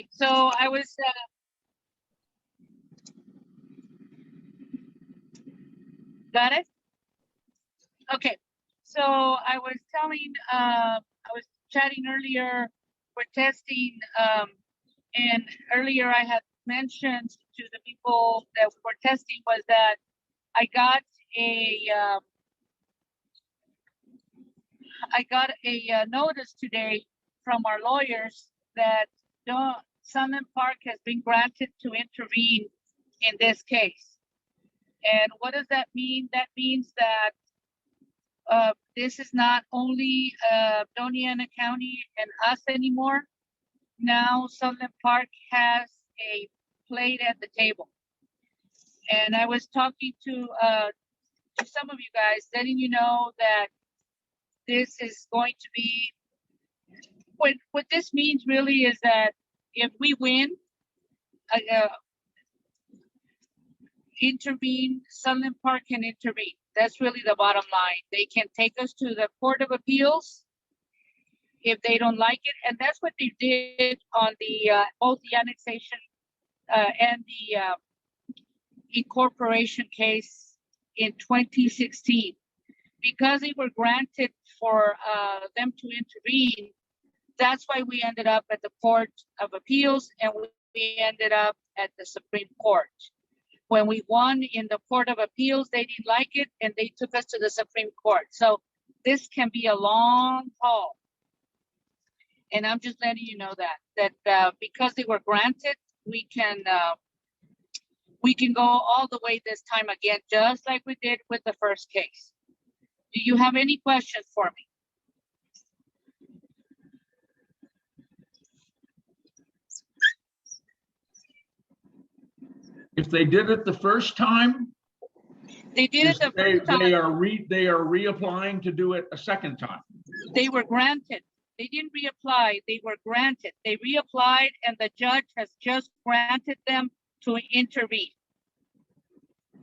So I was got it. Okay. So I was telling, I was chatting earlier. We're testing, and earlier I had mentioned to the people that we were testing was that I got a notice today from our lawyers that Sunland Park has been granted to intervene in this case. And what does that mean? That means that this is not only Doña Ana County and us anymore. Now Sunland Park has a plate at the table. And I was talking to some of you guys, letting you know that this is going to be, what this means really is that if we win, intervene, Sunland Park can intervene. That's really the bottom line. They can take us to the Court of Appeals if they don't like it. And that's what they did on the both the annexation and the incorporation case in 2016. Because they were granted for them to intervene, that's why we ended up at the Court of Appeals and we ended up at the Supreme Court. When we won in the Court of Appeals, they didn't like it and they took us to the Supreme Court. So this can be a long haul. And I'm just letting you know that because they were granted, we can go all the way this time again, just like we did with the first case. Do you have any questions for me? If they did it the first time, they did it the first time. They are reapplying to do it a second time. They were granted. They didn't reapply. They were granted. They reapplied, and the judge has just granted them to intervene.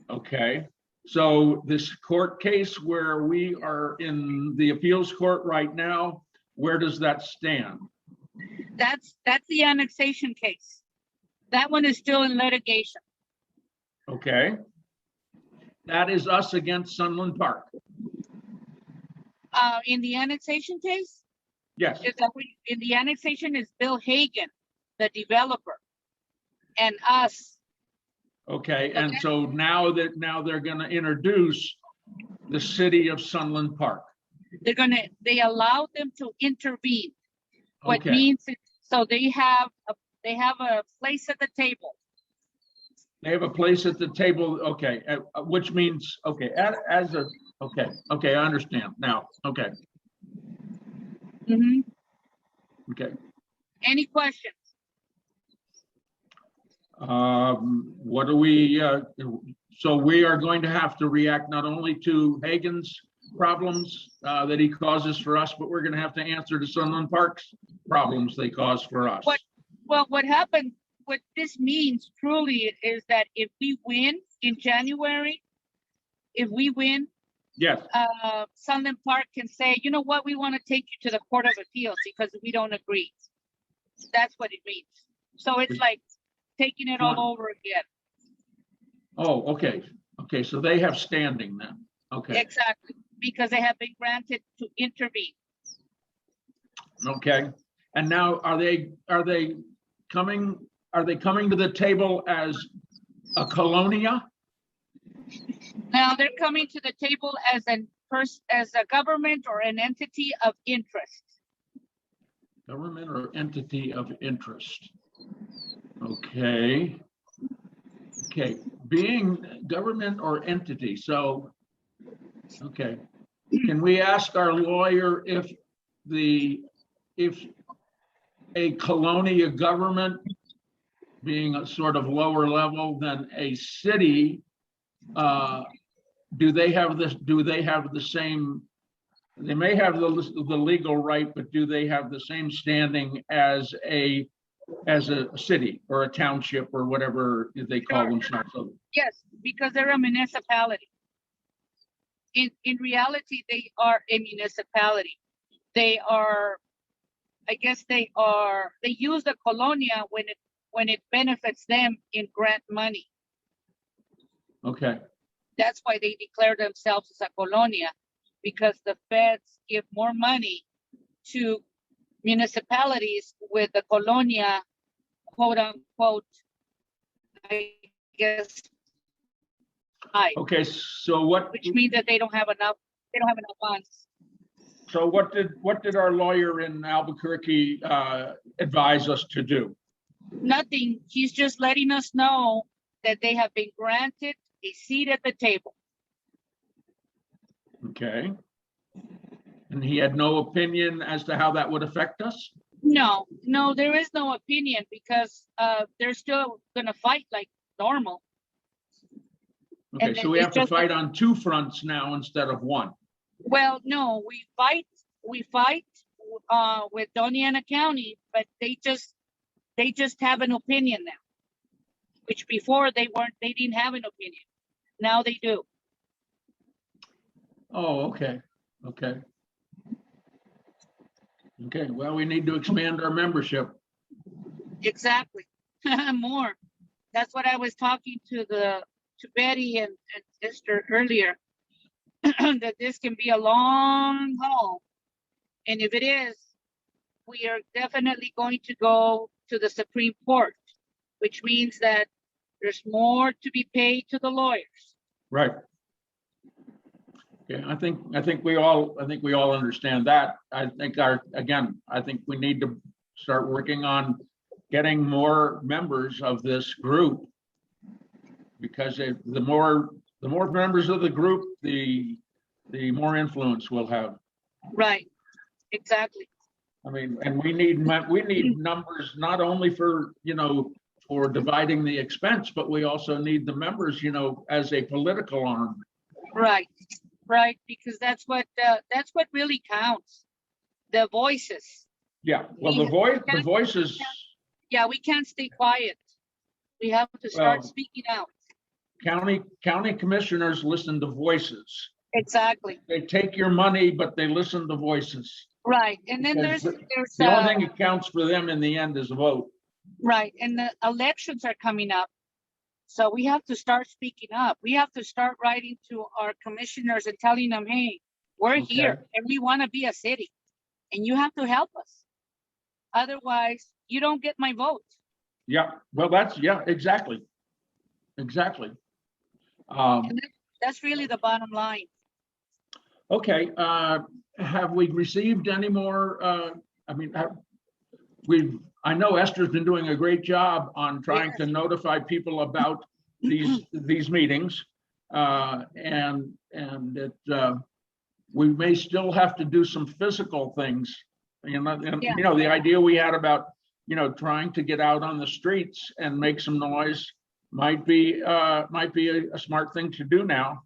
Okay. So this court case where we are in the appeals court right now, where does that stand? That's the annexation case. That one is still in litigation. Okay. That is us against Sunland Park. In the annexation case? Yes. In the annexation is Bill Hagan, the developer, and us. Okay, and so now they're going to introduce the city of Sunland Park. They allow them to intervene. What Okay. means so they have a place at the table. They have a place at the table. Okay, which means okay okay, I understand now. Okay. Mm-hmm. Okay. Any questions? What do we? So we are going to have to react not only to Hagen's problems that he causes for us, but we're going to have to answer to Sunland Park's problems they cause for us. What happened? What this means truly is that if we win in January, Yes. Sunland Park can say, you know what, we want to take you to the Court of Appeals because we don't agree. That's what it means. So it's like taking it all over again. Oh, okay. Okay, so they have standing then. Okay. Exactly, because they have been granted to intervene. Okay. And now are they coming to the table as a colonia? Now they're coming to the table as a government or an entity of interest. Government or entity of interest. Okay. Okay. Being government or entity. So, okay. Can we ask our lawyer if a colonia government, being a sort of lower level than a city, do they have the same, they may have the legal right, but do they have the same standing as a city or a township or whatever they call themselves? Yes, because they're a municipality. In reality, they are a municipality. They are I guess they use the colonia when it benefits them in grant money. Okay, That's why they declare themselves as a colonia, because the feds give more money to municipalities with the colonia, quote unquote, I guess, high, okay, so what, which means that they don't have enough funds. so what did our lawyer in Albuquerque advise us to do? Nothing. He's just letting us know that they have been granted a seat at the table. Okay. And he had no opinion as to how that would affect us? No, there is no opinion, because they're still gonna fight like normal. Okay, And so we it's have to just fight on two fronts now instead of one. Well, no, we fight with Doña Ana County, but they just have an opinion now, which before they didn't have an opinion. Now they do. Oh, okay, okay. Okay, well, we need to expand our membership. Exactly. More. That's what I was talking to Betty and Esther earlier, that this can be a long haul. And if it is, we are definitely going to go to the Supreme Court, which means that there's more to be paid to the lawyers. Right. Yeah, I think we all understand that. I think I think we need to start working on getting more members of this group, because the more members of the group, the more influence we'll have. Right. Exactly. I mean, and we need numbers not only for, for dividing the expense, but we also need the members, as a political arm. Right. Right. Because that's what really counts. The voices. Yeah. Well, the voices. Yeah, we can't stay quiet. We have to start speaking out. County commissioners listen to voices. Exactly. They take your money, but they listen to voices. Right. And then there's the only thing that counts for them in the end is a vote. Right. And the elections are coming up. So we have to start speaking up. We have to start writing to our commissioners and telling them, hey, we're here and we want to be a city and you have to help us. Otherwise, you don't get my vote. Yeah. Well, exactly. Exactly. And that's really the bottom line. Okay. Have we received any more? I know Esther's been doing a great job on trying to notify people about these meetings, and we may still have to do some physical things. The idea we had about trying to get out on the streets and make some noise might be a smart thing to do now.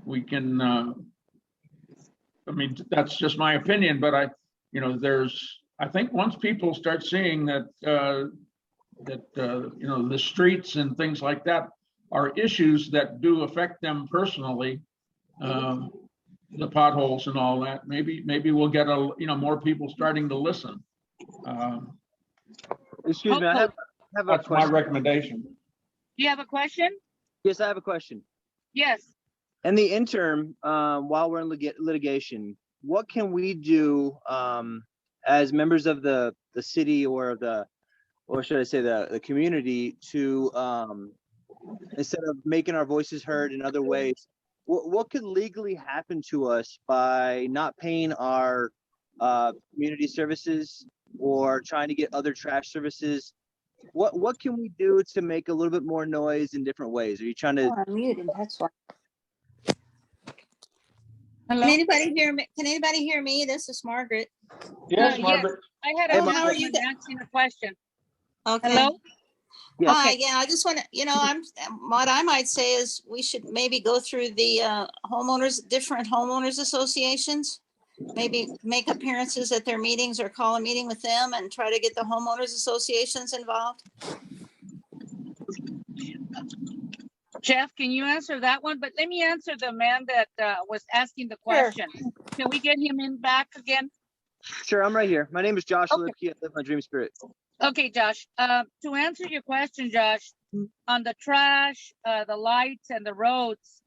We can. That's just my opinion, but I think once people start seeing that the streets and things like that are issues that do affect them personally, the potholes and all that, maybe we'll get more people starting to listen. Excuse me, I have a That's question. my recommendation. Do you have a question? Yes, I have a question. Yes. In the interim, while we're in litigation, what can we do as members of the city or should I say the community to instead of making our voices heard in other ways, what could legally happen to us by not paying our community services or trying to get other trash services? What can we do to make a little bit more noise in different ways? Are you trying to? I'm muted. That's why. Hello? Can anybody hear me? Can anybody hear me? This is Margaret. Yes, Margaret. I had Hey, a how are you? asking a question. Okay. Hello? Yeah. Hi. Yeah, I just want to, what I might say is we should maybe go through the different homeowners associations. Maybe make appearances at their meetings or call a meeting with them and try to get the homeowners associations involved. Jeff, can you answer that one? But let me answer the man that was asking the question. Can we get him in back again? Sure, I'm right here. My name is Josh Okay. Lipke. I live my dream spirit. Okay, Josh, to answer your question, Josh, on the trash, the lights and the roads,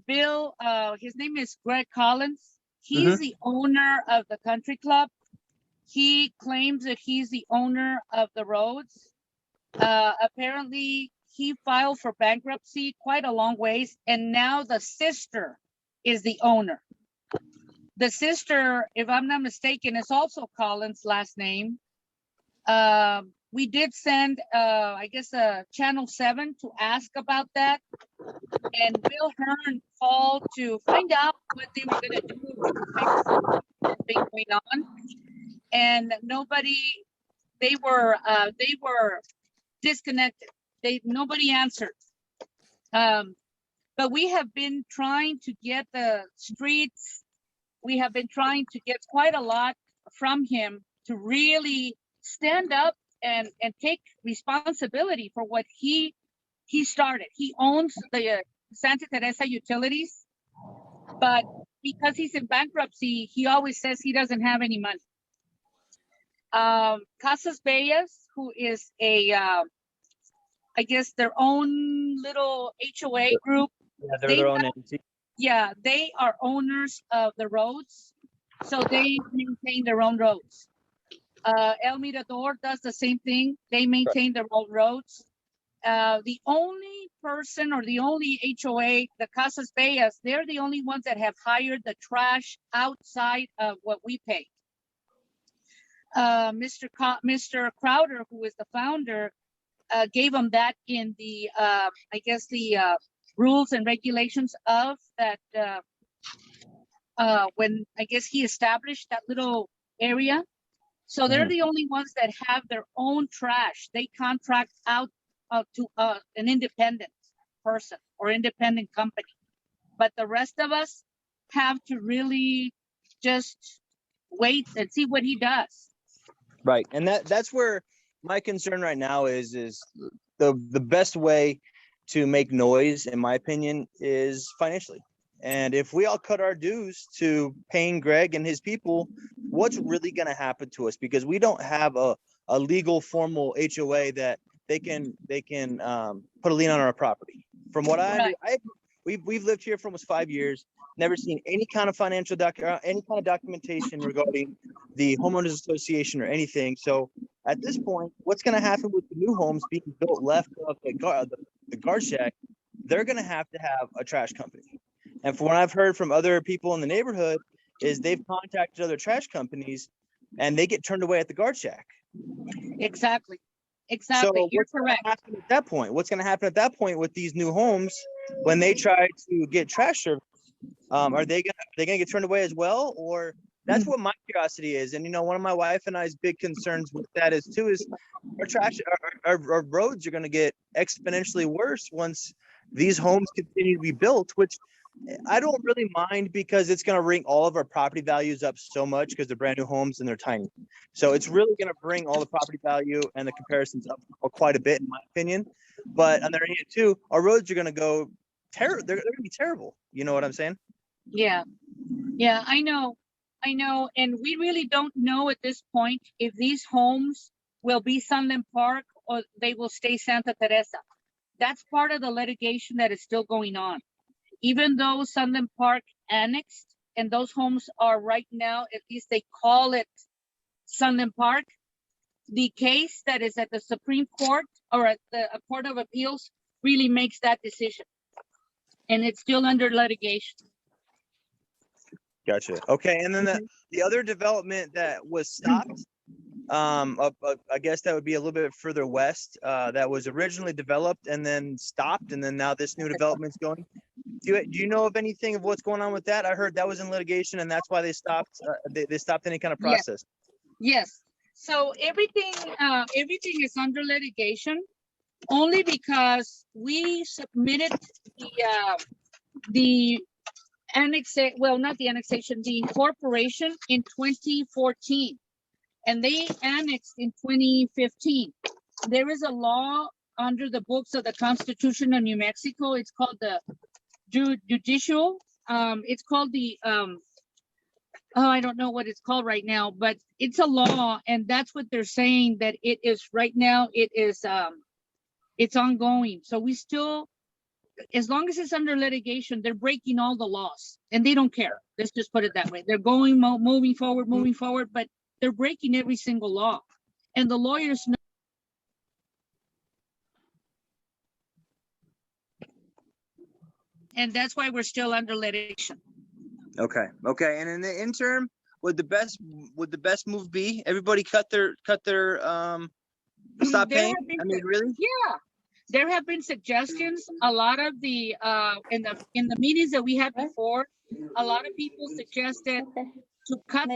Bill, his name is Greg Collins. He's the owner of the country club. He claims that he's the owner of the roads. Apparently he filed for bankruptcy quite a long ways, and now the sister is the owner. The sister, if I'm not mistaken, is also Collins' last name. We did send, I guess, Channel 7 to ask about that. And Bill Hearn called to find out what they were going to do to fix the thing going on. And they were disconnected. Nobody answered. But we have been trying to get the streets. We have been trying to get quite a lot from him to really stand up and take responsibility for what he started. He owns the Santa Teresa utilities, but because he's in bankruptcy, he always says he doesn't have any money. Casas Bellas, who is I guess their own little HOA group. Yeah, they're their own entity. Yeah, they are owners of the roads, so they maintain their own roads. El Mirador does the same thing. They maintain their own roads. The only person or the only HOA, the Casas Bellas, they're the only ones that have hired the trash outside of what we pay. Mr. Crowder, who is the founder, gave them that in the, I guess, the rules and regulations of that, when I guess he established that little area. So they're the only ones that have their own trash. They contract out to an independent person or independent company. But the rest of us have to really just wait and see what he does. Right, and that's where my concern right now is the best way to make noise, in my opinion, is financially. And if we all cut our dues to paying Greg and his people, what's really going to happen to us? Because we don't have a legal formal HOA that they can put a lien on our property. From what we've lived here for almost 5 years, never seen any kind of financial any kind of documentation regarding the homeowners association or anything. So at this point, what's going to happen with the new homes being built left of the guard shack? They're going to have a trash company. And from what I've heard from other people in the neighborhood is they've contacted other trash companies and they get turned away at the guard shack. Exactly. So You're correct. At that point, what's going to happen at that point with these new homes when they try to get trash service? Are they going to get turned away as well? Or that's what my curiosity is. And, one of my wife and I's big concerns with that is our roads are going to get exponentially worse once these homes continue to be built, which I don't really mind because it's going to bring all of our property values up so much because they're brand new homes and they're tiny. So it's really going to bring all the property value and the comparisons up quite a bit, in my opinion. But on the other hand, too, our roads are going to go terrible. They're going to be terrible. You know what I'm saying? Yeah, I know. And we really don't know at this point if these homes will be Sunland Park or they will stay Santa Teresa. That's part of the litigation that is still going on. Even though Sunland Park annexed and those homes are right now, at least they call it Sunland Park, the case that is at the Supreme Court or at the Court of Appeals really makes that decision. And it's still under litigation. Gotcha. Okay. And then the other development that was stopped, I guess that would be a little bit further west, that was originally developed and then stopped. And then now this new development's going. Do you know of anything of what's going on with that? I heard that was in litigation and that's why they stopped. They stopped any kind of process. Yes. So everything is under litigation only because we submitted the incorporation in 2014 and they annexed in 2015. There is a law under the books of the Constitution of New Mexico. It's called the judicial. It's called the oh, I don't know what it's called right now, but it's a law, and that's what they're saying, that it is right now, it's ongoing. So we still, as long as it's under litigation, they're breaking all the laws, and they don't care. Let's just put it that way. They're going, moving forward, but they're breaking every single law. And the lawyers know. And that's why we're still under litigation. Okay. And in the interim, would the best move be everybody cut their stop paying? I mean, really? Yeah. There have been suggestions. A lot of the in the meetings that we had before, a lot of people suggested to cut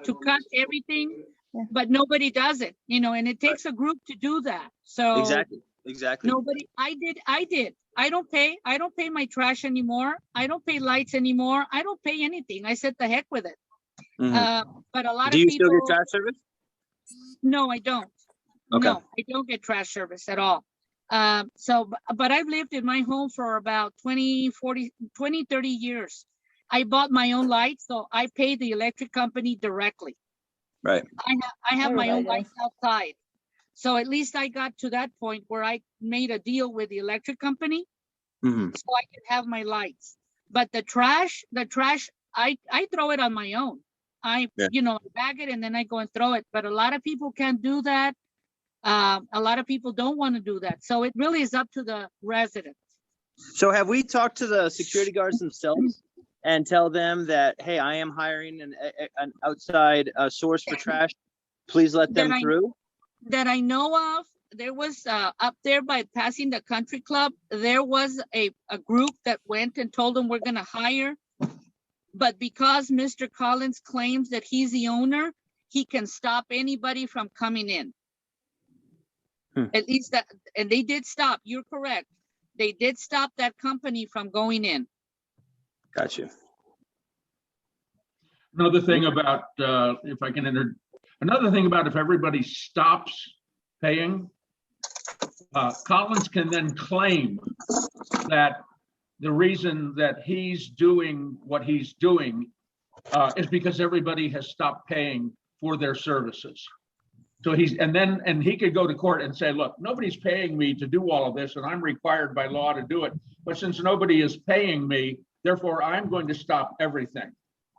to cut everything, but nobody does it, and it takes a group to do that. So exactly. Nobody. I did. I don't pay my trash anymore. I don't pay lights anymore. I don't pay anything. I said the heck with it. But a lot of people. Do you still get trash service? No, I don't. Okay. No, I don't get trash service at all. But I've lived in my home for about 20, 30 years. I bought my own lights, so I pay the electric company directly. Right. I have my own lights outside. So at least I got to that point where I made a deal with the electric company, so I could have my lights. But the trash, I throw it on my own. I bag it and then I go and throw it. But a lot of people can't do that. A lot of people don't want to do that. So it really is up to the residents. So have we talked to the security guards themselves and tell them that, hey, I am hiring an outside source for trash. Please let them through? That I know of, there was up there by passing the country club, there was a group that went and told them we're going to hire. But because Mr. Collins claims that he's the owner, he can stop anybody from coming in. At least that, and they did stop. You're correct. They did stop that company from going in. Gotcha. Another thing about, if everybody stops paying, Collins can then claim that the reason that he's doing what he's doing is because everybody has stopped paying for their services. So he could go to court and say, look, nobody's paying me to do all of this, and I'm required by law to do it. But since nobody is paying me, therefore I'm going to stop everything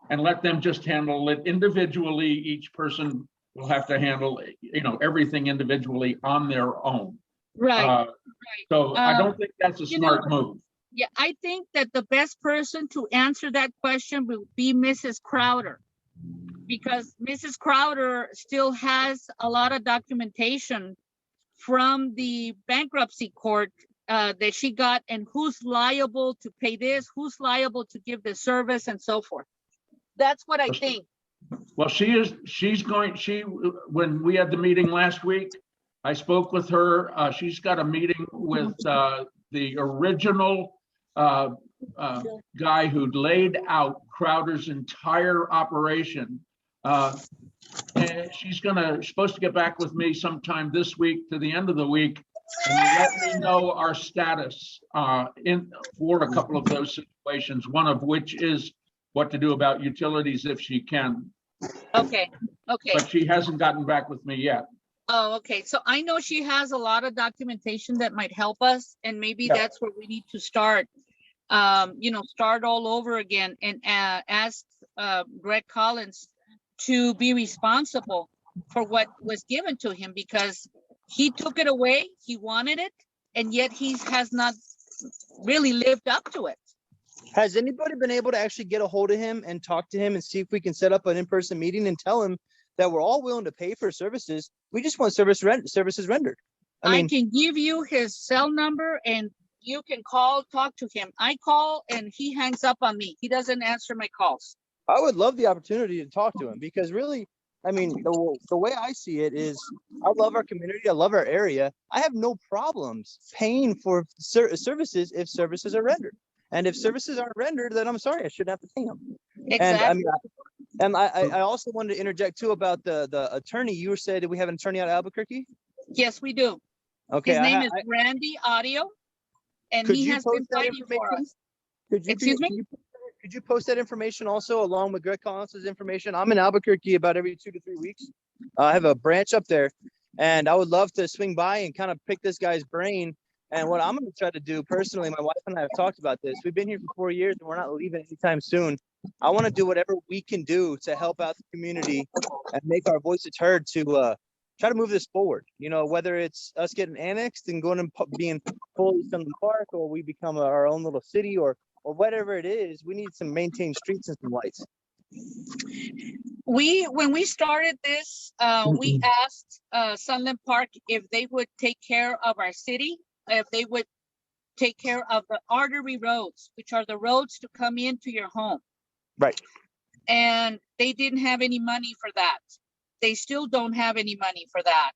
and let them just handle it individually. Each person will have to handle, everything individually on their own. Right. So I don't think that's a smart move. Yeah, I think that the best person to answer that question will be Mrs. Crowder, because Mrs. Crowder still has a lot of documentation from the bankruptcy court that she got, and who's liable to pay this, who's liable to give the service, and so forth. That's what I think. Well, when we had the meeting last week, I spoke with her. She's got a meeting with the original guy who laid out Crowder's entire operation. And she's supposed to get back with me sometime this week to the end of the week and let me know our status for a couple of those situations, one of which is what to do about utilities if she can. Okay. But she hasn't gotten back with me yet. Oh, okay. So I know she has a lot of documentation that might help us, and maybe that's where we need to start. Start all over again and ask Greg Collins to be responsible for what was given to him, because he took it away, he wanted it, and yet he has not really lived up to it. Has anybody been able to actually get a hold of him and talk to him and see if we can set up an in-person meeting and tell him that we're all willing to pay for services? We just want services rendered. I can give you his cell number and you can talk to him. I call and he hangs up on me. He doesn't answer my calls. I would love the opportunity to talk to him, because really, the way I see it is, I love our community. I love our area. I have no problems paying for services if services are rendered. And if services aren't rendered, then I'm sorry, I shouldn't have to pay them. Exactly. And I also wanted to interject too about the attorney. You said, do we have an attorney out of Albuquerque? Yes, we do. Okay. His name is Randy Audio, and he has been fighting for us. Excuse me? could you post that information also along with Greg Collins's information? I'm in Albuquerque about every 2 to 3 weeks. I have a branch up there, and I would love to swing by and kind of pick this guy's brain. And what I'm going to try to do personally, my wife and I have talked about this. We've been here for 4 years, and we're not leaving anytime soon. I want to do whatever we can do to help out the community and make our voices heard to try to move this forward. You know, whether it's us getting annexed and going and being fully Sunland Park, or we become our own little city, or whatever it is, we need some maintained streets and some lights. When we started this, we asked Sunland Park if they would take care of our city, if they would take care of the artery roads, which are the roads to come into your home. Right. And they didn't have any money for that. They still don't have any money for that.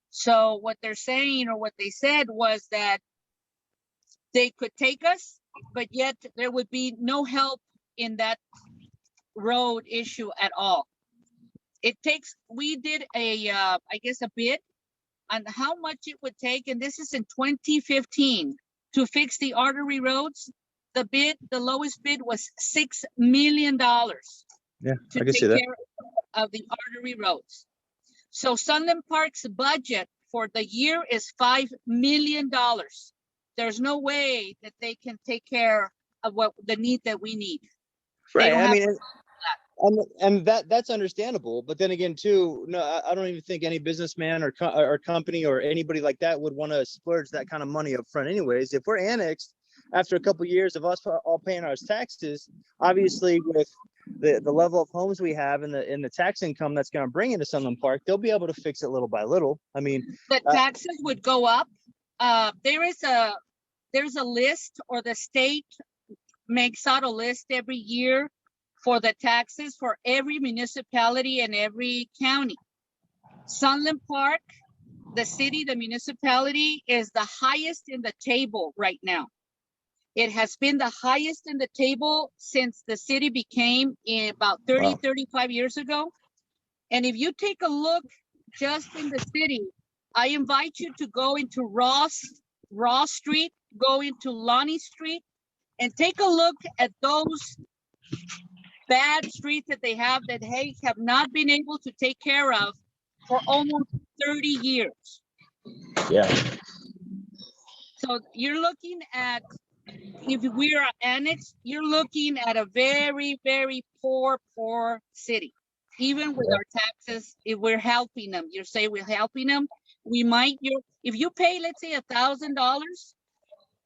So what they're saying, or what they said, was that they could take us, but yet there would be no help in that road issue at all. We did I guess a bid on how much it would take, and this is in 2015, to fix the artery roads. The lowest bid was $6 million. Yeah, to I can take see that. care of the artery roads. So Sunland Park's budget for the year is $5 million. There's no way that they can take care of the need that we need. Right. I mean, and that's understandable. But then again, too, no, I don't even think any businessman or company or anybody like that would want to splurge that kind of money up front anyways. If we're annexed after a couple of years of us all paying our taxes, obviously with the level of homes we have and the tax income that's going to bring into Sunland Park, they'll be able to fix it little by little. I mean, the taxes would go up. There's a list, or the state makes out a list every year for the taxes for every municipality and every county. Sunland Park, the city, the municipality, is the highest in the table right now. It has been the highest in the table since the city became about 35 years ago. And if you take a look just in the city, I invite you to go into Ross Street, go into Lonnie Street, and take a look at those bad streets that they have not been able to take care of for almost 30 years. Yeah. So you're looking at, if we are annexed, you're looking at a very, very poor city. Even with our taxes, if we're helping them, you say we're helping them, if you pay, let's say, $1,000,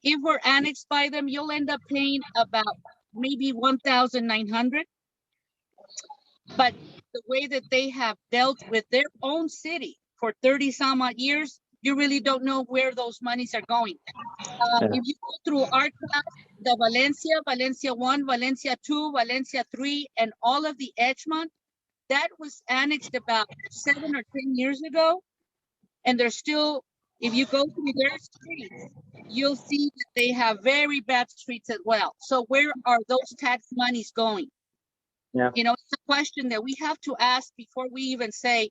if we're annexed by them, you'll end up paying about maybe $1,900. But the way that they have dealt with their own city for 30 some odd years, you really don't know where those monies are going. If you go through our class, the Valencia 1, Valencia 2, Valencia 3, and all of the Edgemont, that was annexed about 7 or 10 years ago. And they're still, if you go through their streets, you'll see that they have very bad streets as well. So where are those tax monies going? Yeah. You know, it's a question that we have to ask before we even say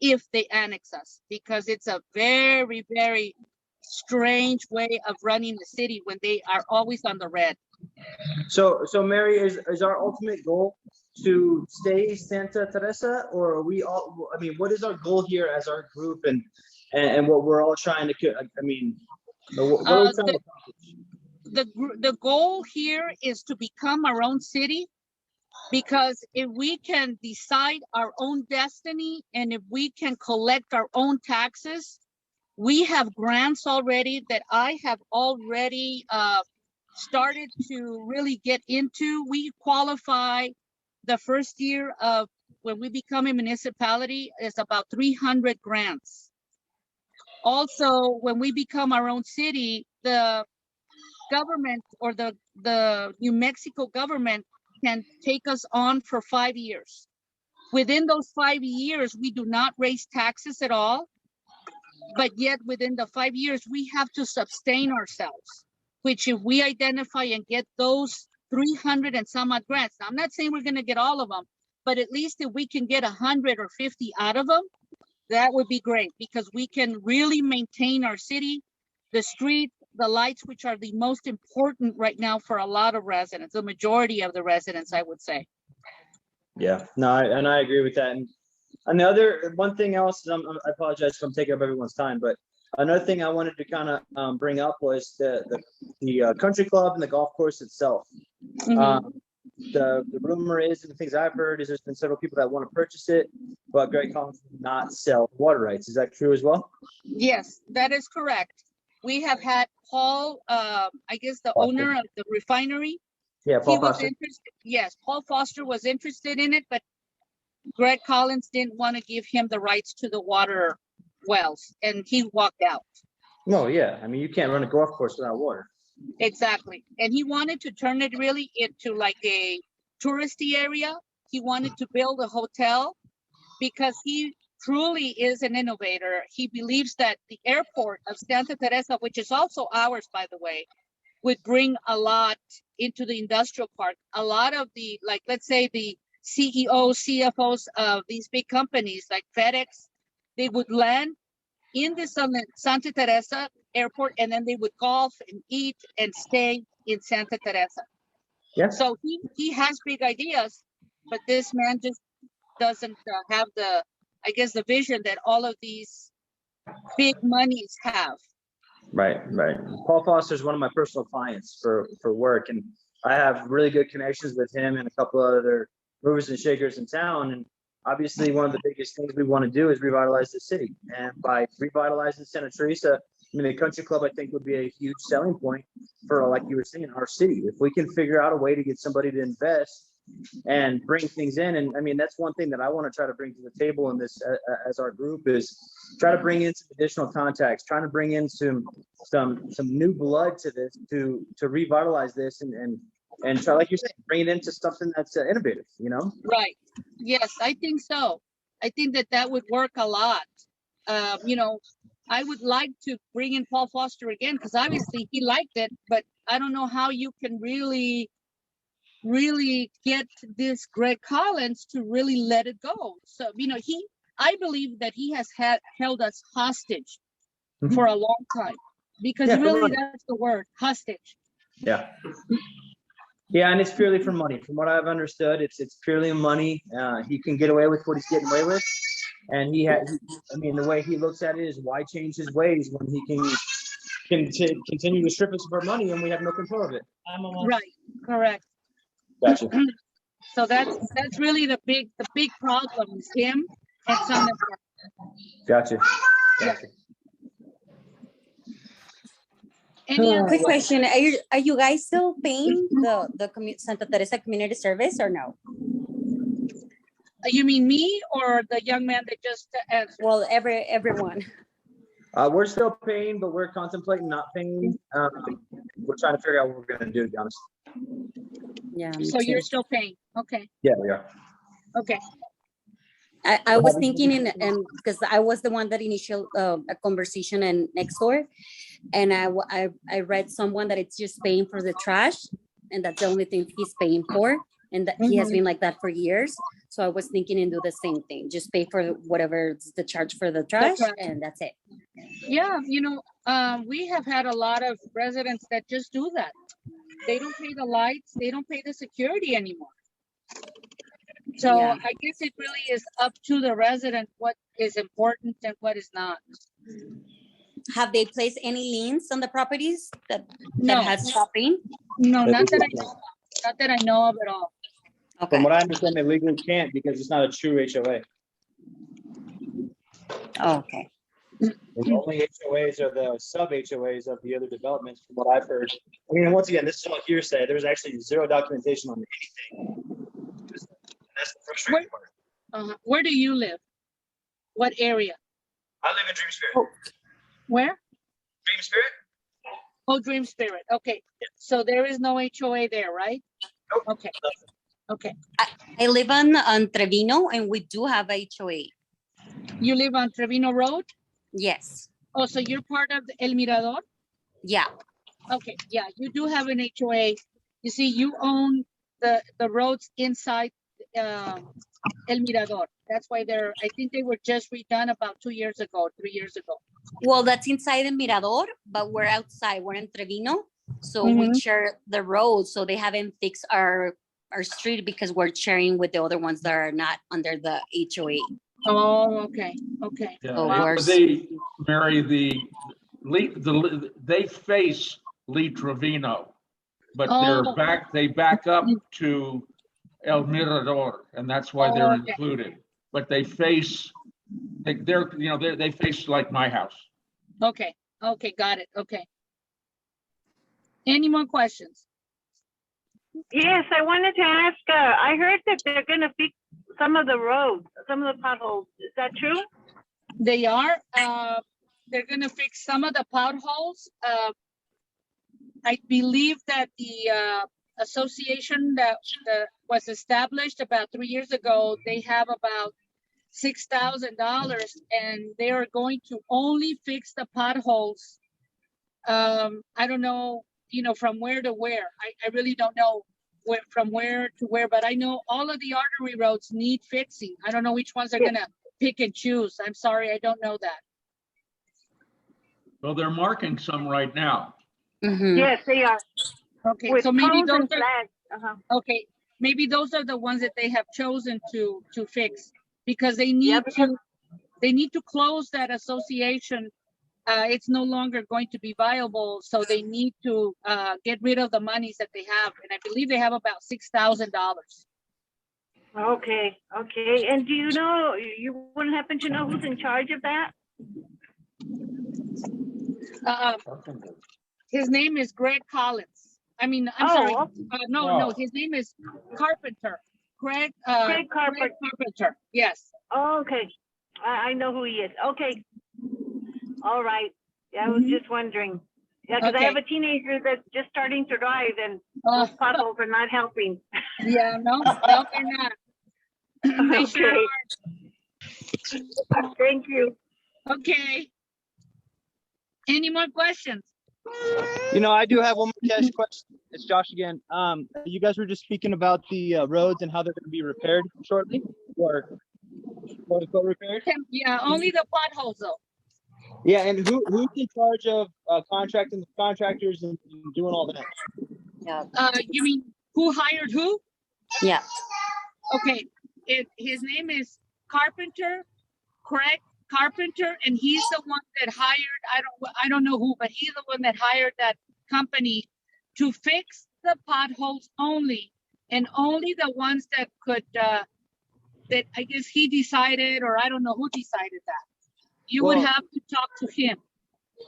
if they annex us, because it's a very, very strange way of running the city when they are always on the red. So Mary, is our ultimate goal to stay Santa Teresa, or are we all? I mean, what is our goal here as our group, and what we're all trying to? I mean, what are we trying to accomplish? The goal here is to become our own city, because if we can decide our own destiny and if we can collect our own taxes, we have grants already that I have already started to really get into. We qualify the first year of when we become a municipality is about 300 grants. Also, when we become our own city, the government or the New Mexico government can take us on for 5 years. Within those 5 years, we do not raise taxes at all, but yet within the 5 years, we have to sustain ourselves, which if we identify and get those 300 and some odd grants, now I'm not saying we're gonna get all of them, but at least if we can get 100 or 50 out of them, that would be great, because we can really maintain our city, the street, the lights, which are the most important right now for a lot of residents, the majority of the residents, I would say. Yeah, no, I agree with that. And the other one thing else, I apologize if I'm taking up everyone's time, but another thing I wanted to kind of bring up was the country club and the golf course itself. Mhm. The rumor is, and the things I've heard is, there's been several people that want to purchase it, but Greg Collins did not sell water rights. Is that true as well? Yes, that is correct. We have had Paul, I guess the owner of the refinery. Yeah, He Paul was Foster. interested. Yes, Paul Foster was interested in it, but Greg Collins didn't want to give him the rights to the water wells, and he walked out. No, yeah. I mean, you can't run a golf course without water. Exactly. And he wanted to turn it really into like a touristy area. He wanted to build a hotel because he truly is an innovator. He believes that the airport of Santa Teresa, which is also ours, by the way, would bring a lot into the industrial park. A lot of the, like, let's say the CEOs, CFOs of these big companies like FedEx, they would land in the Santa Teresa airport, and then they would golf and eat and stay in Santa Teresa. Yeah. So he has big ideas, but this man just doesn't have the, I guess, the vision that all of these big monies have. Right. Paul Foster is one of my personal clients for work, and I have really good connections with him and a couple of other movers and shakers in town. And obviously, one of the biggest things we want to do is revitalize the city. And by revitalizing Santa Teresa, I mean, the country club, I think, would be a huge selling point for, like you were saying, our city. If we can figure out a way to get somebody to invest and bring things in. And I mean, that's one thing that I want to try to bring to the table in this as our group, is try to bring in some additional contacts, trying to bring in some new blood to this, to revitalize this and try, like you're saying, bring it into something that's innovative, you know? Right. Yes, I think so. I think that would work a lot. You know, I would like to bring in Paul Foster again, because obviously he liked it, but I don't know how you can really get this Greg Collins to really let it go. So, you know, I believe that he has held us hostage for a long time, because really that's the word, hostage. Yeah. Yeah, and it's purely for money. From what I've understood, it's purely money. He can get away with what he's getting away with, and I mean, the way he looks at it is, why change his ways when he can continue to strip us of our money and we have no control of it? Right. Correct. Gotcha. So that's really the big problem is him and some of Gotcha. Quick question: Are you guys still paying the Santa Teresa Community Service or no? You mean me or the young man that just answered? Well, everyone. We're still paying, but we're contemplating not paying. We're trying to figure out what we're going to do, to be honest. Yeah. So you're still paying? Okay. Yeah, we are. Okay. I was thinking, and because I was the one that initial a conversation in next door, and I read someone that it's just paying for the trash, and that's the only thing he's paying for, and that he has been like that for years. So I was thinking and do the same thing, just pay for whatever the charge for the trash, and that's it. Yeah, you know, we have had a lot of residents that just do that. They don't pay the lights, they don't pay the security anymore. So yeah. I guess it really is up to the resident what is important and what is not. Have they placed any liens on the properties that has shopping? No, not that I know of at all. Okay. From what I understand, they legally can't because it's not a true HOA. Oh, okay. The only HOAs are the sub HOAs of the other developments, from what I've heard. I mean, once again, this is all hearsay. There's actually zero documentation on anything. That's the frustrating part. Where do you live? What area? I live in Dream Spirit. Oh. Where? Dream Spirit. Oh, Dream Spirit. Okay. Yeah. So there is no HOA there, right? Nope. Okay. Okay. I live on Trevino, and we do have HOA. You live on Trevino Road? Yes. Oh, so you're part of the El Mirador? Yeah. Okay. Yeah, you do have an HOA. You see, you own the roads inside El Mirador. That's why I think they were just redone about 2 years ago, 3 years ago. Well, that's inside the Mirador, but we're outside. We're in Trevino, so we share the road. So they haven't fixed our street because we're sharing with the other ones that are not under the HOA. Oh, okay, okay. Yeah, Oh, Wow. worse. Mary, they face Lee Trevino, but Oh. they back up to El Mirador, and that's why they're Okay. included. But they face like my house. Okay, okay, got it, okay. Any more questions? Yes, I wanted to ask, I heard that they're gonna fix some of the roads, some of the potholes. Is that true? They are, they're gonna fix some of the potholes. I believe that the association that was established about 3 years ago, they have about $6,000, and they are going to only fix the potholes. I don't know, from where to where. I really don't know from where to where, but I know all of the artery roads need fixing. I don't know which ones they're gonna pick and choose. I'm sorry, I don't know that. Well, they're marking some right now. Mhm. Yes, they are. Okay, With so maybe cones those and are, flags. okay, maybe those are the ones that they have chosen to fix, because they Yeah, need to close that association. It's no longer going to be viable, so they need to get rid of the monies that they have, and I believe they have about $6,000. Okay, okay. And do you know, you wouldn't happen to know who's in charge of that? His name is Greg Collins. I'm sorry. okay. No, his name is Carpenter. Greg Carpenter. Yes. Oh, okay. I know who he is. Okay. All right. Yeah, I was just wondering. Yeah, because I have a teenager that's just starting to drive, and those potholes are not helping. Yeah, no, they're not. They sure are. Thank you. Okay. Any more questions? I do have one more cash question. It's Josh again. You guys were just speaking about the roads and how they're going to be repaired shortly, or repaired. Yeah, only the potholes though. Yeah, and who's in charge of contracting the contractors and doing all that? Yeah. You mean who hired who? Yeah. Okay. His name is Carpenter, correct? Carpenter, and he's the one that hired, I don't know who, but he's the one that hired that company to fix the potholes only, and only the ones that could that I guess he decided, or I don't know who decided that. You would have to talk to him.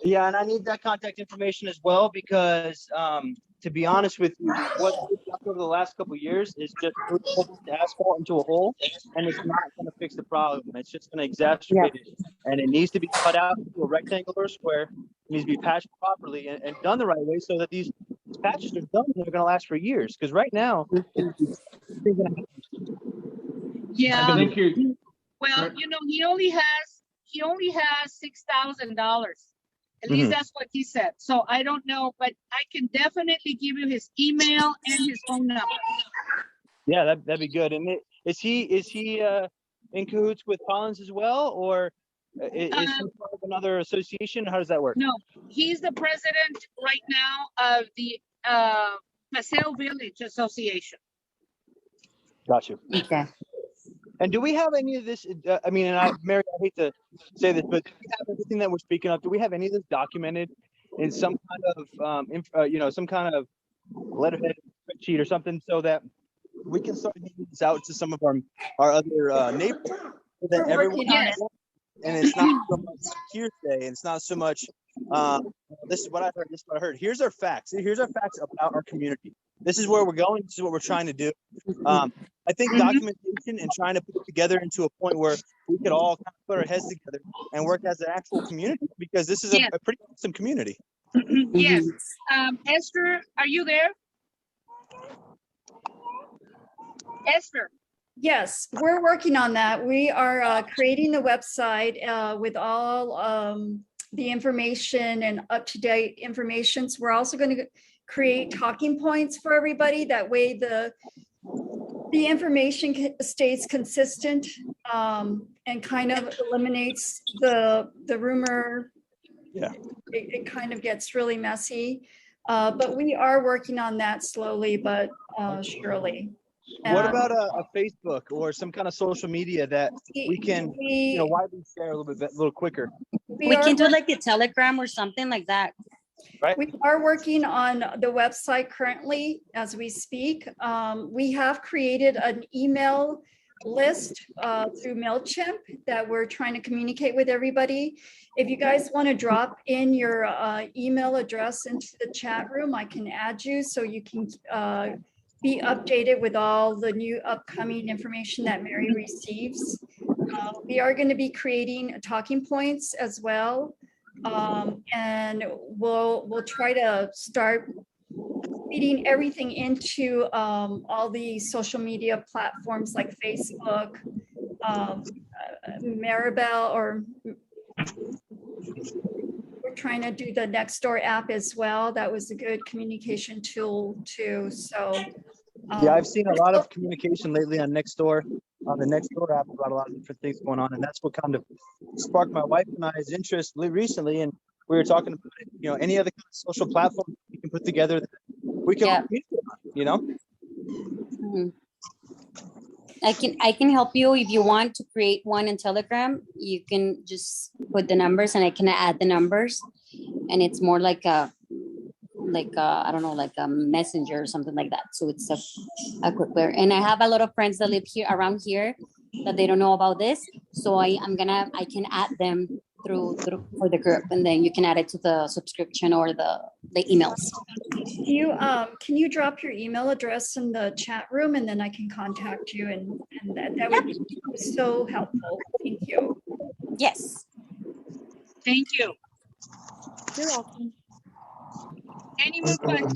Yeah, and I need that contact information as well, because to be honest with you, what we've done over the last couple of years is just put asphalt into a hole, and it's not going to fix the problem. It's just going to exacerbate it, and it needs to be cut out into a rectangle or a square. It needs to be patched properly and done the right way, so that these patches are done and they're going to last for years. Because right now, yeah. Thank you. Well, he only has $6,000. At least that's what he said. So I don't know, but I can definitely give you his email and his phone number. Yeah, that'd be good. And is he in cahoots with Collins as well, or is he part of another association? How does that work? No, he's the president right now of the Paseo Village Association. Got you. Okay. And do we have any of this? Mary, I hate to say this, but do we have everything that we're speaking of? Do we have any of this documented in some kind of, some kind of letterhead spreadsheet or something, so that we can start getting this out to some of our other neighbors, so that everyone knows, and it's not so much hearsay, and it's not so much. This is what I heard. This is what I heard. Here's our facts. Here's our facts about our community. This is where we're going. This is what we're trying to do. I think documentation and trying to put it together into a point where we could all kind of put our heads together and work as an actual community, because this is a pretty awesome community. Yes. Esther, are you there? Esther. Yes, we're working on that. We are creating the website with all the information and up-to-date information. So we're also going to create talking points for everybody. That way the information stays consistent and kind of eliminates the rumor Yeah. it kind of gets really messy. But we are working on that slowly, but surely. What And about a Facebook or some kind of social media that we can, widely share a little quicker? We can do like a Telegram or something like that. Right. We are working on the website currently as we speak. We have created an email list through MailChimp that we're trying to communicate with everybody. If you guys want to drop in your email address into the chat room, I can add you so you can be updated with all the new upcoming information that Mary receives. We are going to be creating talking points as well. And we'll try to start feeding everything into all the social media platforms like Facebook, Maribel, or we're trying to do the Nextdoor app as well. That was a good communication tool too. So yeah, I've seen a lot of communication lately on Nextdoor, on the Nextdoor app, about a lot of different things going on, and that's what kind of sparked my wife and I's interest recently. And we were talking about it, any other kind of social platform we can put together that we can all communicate on, Mhm. I can help you if you want to create one in Telegram. You can just put the numbers, and I can add the numbers, and it's more like a I don't know, like a messenger or something like that. So it's a quick there. And I have a lot of friends that live here around here that they don't know about this. So I can add them through for the group, and then you can add it to the subscription or the emails. can you drop your email address in the chat room, and then I can contact you, and that would be so helpful. Thank you. Yes. Thank you. You're welcome. Any more questions?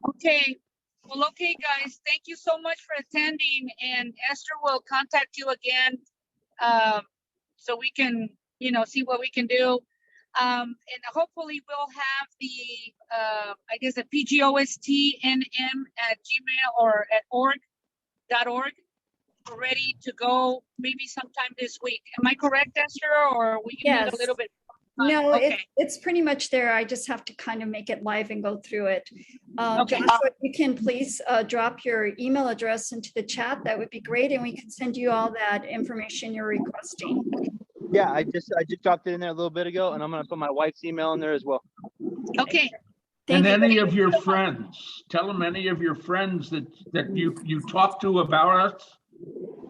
Okay. Well, okay, guys, thank you so much for attending, and Esther will contact you again so we can, see what we can do. And hopefully we'll have the, I guess, the PGOSTNM at Gmail or at org.org ready to go maybe sometime this week. Am I correct, Esther, or we can need a little bit? No, Okay. it's pretty much there. I just have to kind of make it live and go through it. Okay. Joshua, if you can please drop your email address into the chat, that would be great, and we can send you all that information you're requesting. Yeah, I just dropped it in there a little bit ago, and I'm gonna put my wife's email in there as well. Okay. And any of your friends, tell them any of your friends that you talk to about us,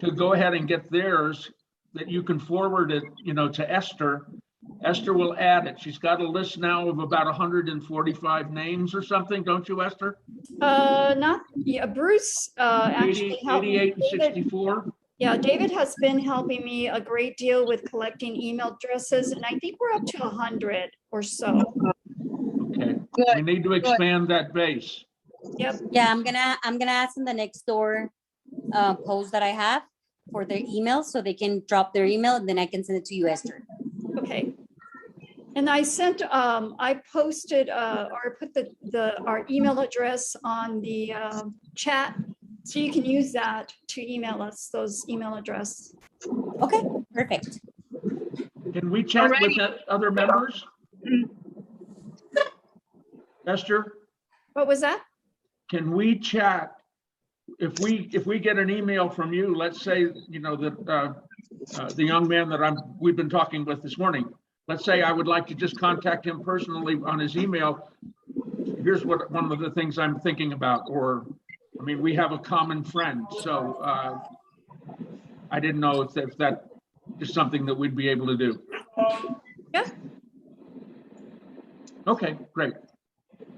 to go ahead and get theirs, that you can forward it, to Esther. Esther will add it. She's got a list now of about 145 names or something, don't you, Esther? Bruce actually helped me. 88 and 64. Yeah, David has been helping me a great deal with collecting email addresses, and I think we're up to 100 or so. Okay, Good. we need to expand that base. Yep. Yeah, I'm gonna ask in the Nextdoor post that I have for their email, so they can drop their email, and then I can send it to you, Esther. Okay. And I sent, I posted or put our email address on the chat, so you can use that to email us those email address. Okay, perfect. Can we chat with other members? Esther, What was that? can we chat? If we get an email from you, let's say, that the young man that we've been talking with this morning, let's say I would like to just contact him personally on his email. Here's one of the things I'm thinking about, or, we have a common friend. So I didn't know if that is something that we'd be able to do. Yeah. Okay, great.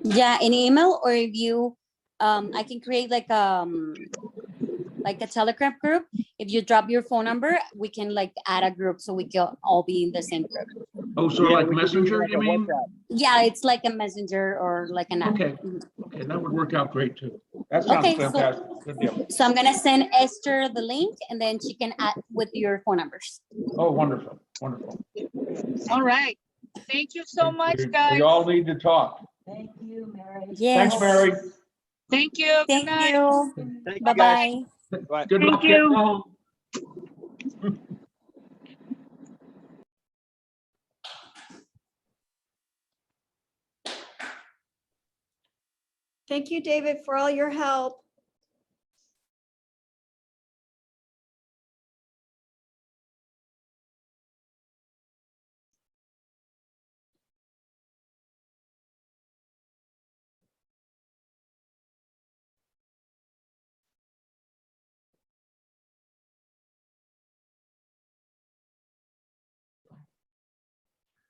Yeah, an email, or if you, I can create like a Telegram group. If you drop your phone number, we can add a group so we can all be in the same group. Oh, so like Messenger, you mean? Yeah, it's like a messenger or like an app. Okay, that would work out great too. That sounds fantastic. Good deal. So I'm gonna send Esther the link, and then she can add with your phone numbers. Oh, wonderful, wonderful. All right. Thank you so much, guys. We all need to talk. Thank you, Mary. Yes. Thanks, Mary. Thank you. Thank Good night. you. Thank you, Bye guys. bye. Bye. Good luck Thank getting you. home. Thank you, David, for all your help.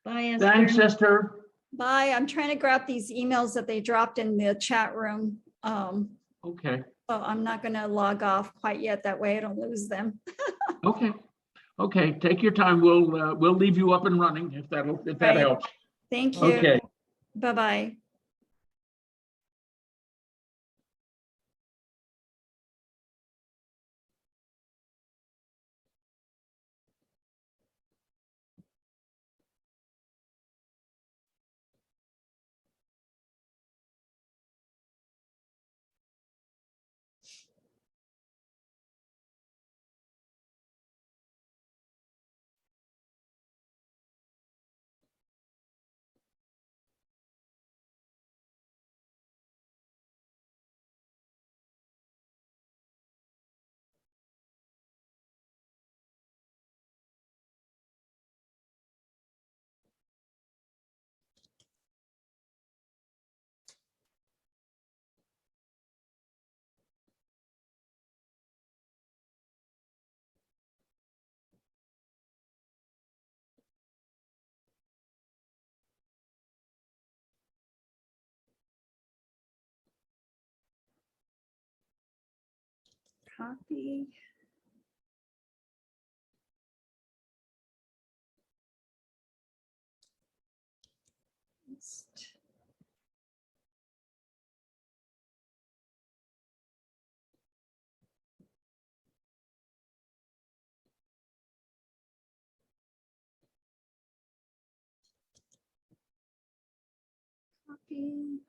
Bye, Esther. Thanks, Esther. Bye. I'm trying to grab these emails that they dropped in the chat room. Okay, So I'm not going to log off quite yet. That way I don't lose them. okay, okay. Take your time. We'll leave you up and running if that Right. helps. Thank you. Okay. Bye-bye. Copy. Paste. Copy.